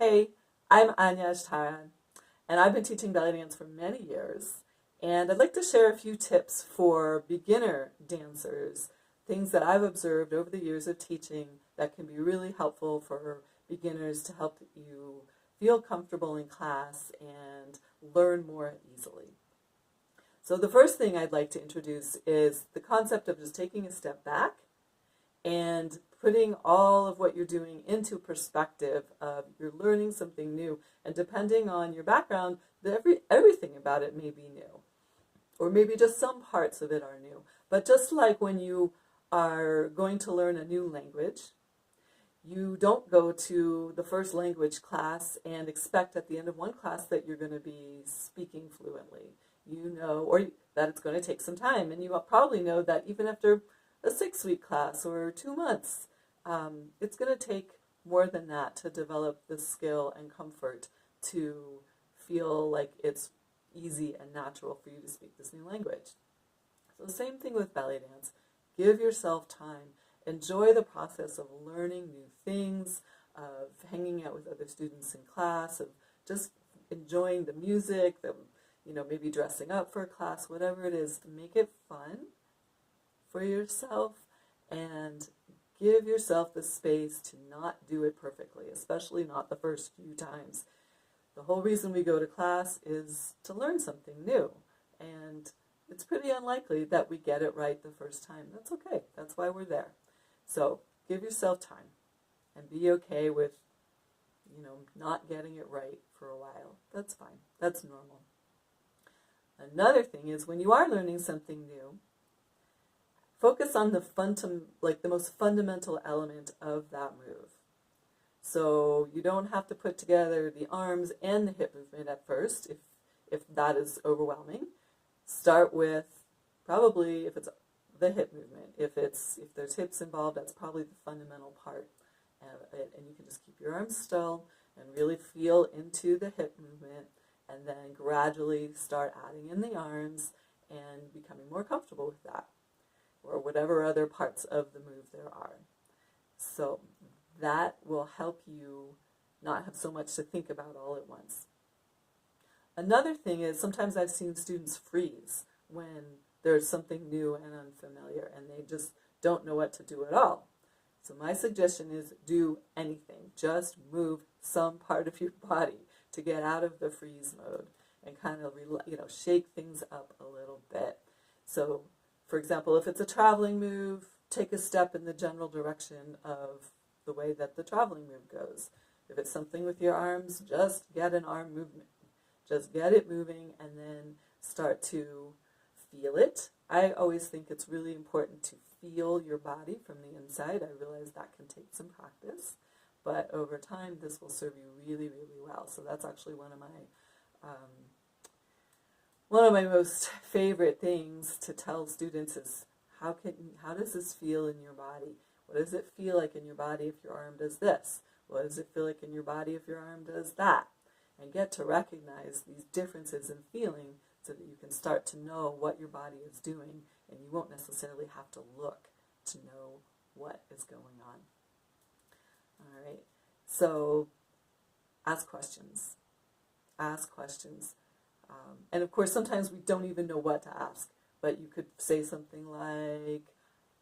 Hey, I'm Annya, Ishtara, and I've been teaching belly dance for many years. And I'd like to share a few tips for beginner dancers, things that I've observed over the years of teaching that can be really helpful for beginners to help you feel comfortable in class and learn more easily. So the first thing I'd like to introduce is the concept of just taking a step back and putting all of what you're doing into perspective of you're learning something new, and depending on your background, everything about it may be new, or maybe just some parts of it are new. But just like when you are going to learn a new language, you don't go to the first language class and expect at the end of one class that you're going to be speaking fluently. You know, or that it's going to take some time, and you probably know that even after a 6-week class or 2 months, it's going to take more than that to develop the skill and comfort to feel like it's easy and natural for you to speak this new language. So the same thing with belly dance. Give yourself time. Enjoy the process of learning new things, of hanging out with other students in class, of just enjoying the music, maybe dressing up for a class, whatever it is, to make it fun for yourself and give yourself the space to not do it perfectly, especially not the first few times. The whole reason we go to class is to learn something new, and it's pretty unlikely that we get it right the first time. That's okay. That's why we're there. So give yourself time and be okay with, not getting it right for a while. That's fine. That's normal. Another thing is when you are learning something new, focus on the most fundamental element of that move. So you don't have to put together the arms and the hip movement at first if that is overwhelming. Start with probably, if it's the hip movement. If there's hips involved, that's probably the fundamental part. And you can just keep your arms still and really feel into the hip movement, and then gradually start adding in the arms and becoming more comfortable with that, or whatever other parts of the move there are. So that will help you not have so much to think about all at once. Another thing is sometimes I've seen students freeze when there's something new and unfamiliar, and they just don't know what to do at all. So my suggestion is do anything. Just move some part of your body to get out of the freeze mode and kind of shake things up a little bit. So for example, if it's a traveling move, take a step in the general direction of the way that the traveling move goes. If it's something with your arms, just get an arm movement. Just get it moving and then start to feel it. I always think it's really important to feel your body from the inside. I realize that can take some practice, but over time this will serve you really, really well. So that's actually one of my most favorite things to tell students is how does this feel in your body? What does it feel like in your body if your arm does this? What does it feel like in your body if your arm does that? And get to recognize these differences in feeling so that you can start to know what your body is doing, and you won't necessarily have to look to know what is going on. All right, so ask questions. Ask questions. And of course, sometimes we don't even know what to ask, but you could say something like,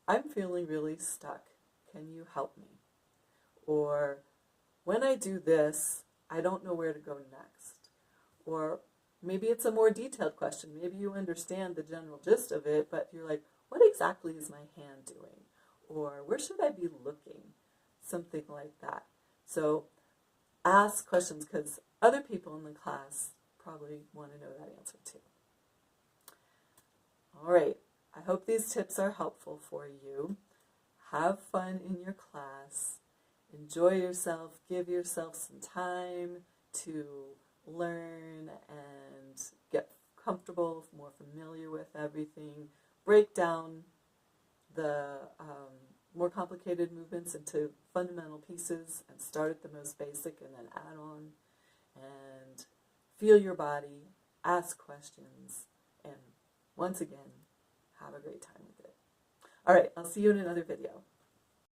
I'm feeling really stuck. Can you help me? Or, when I do this, I don't know where to go next. Or maybe it's a more detailed question. Maybe you understand the general gist of it, but you're like, what exactly is my hand doing? Or where should I be looking? Something like that. So ask questions, because other people in the class probably want to know that answer too. All right, I hope these tips are helpful for you. Have fun in your class. Enjoy yourself. Give yourself some time to learn and get comfortable, more familiar with everything. Break down the more complicated movements into fundamental pieces and start at the most basic and then add on. And feel your body, ask questions, and once again, have a great time with it. All right, I'll see you in another video.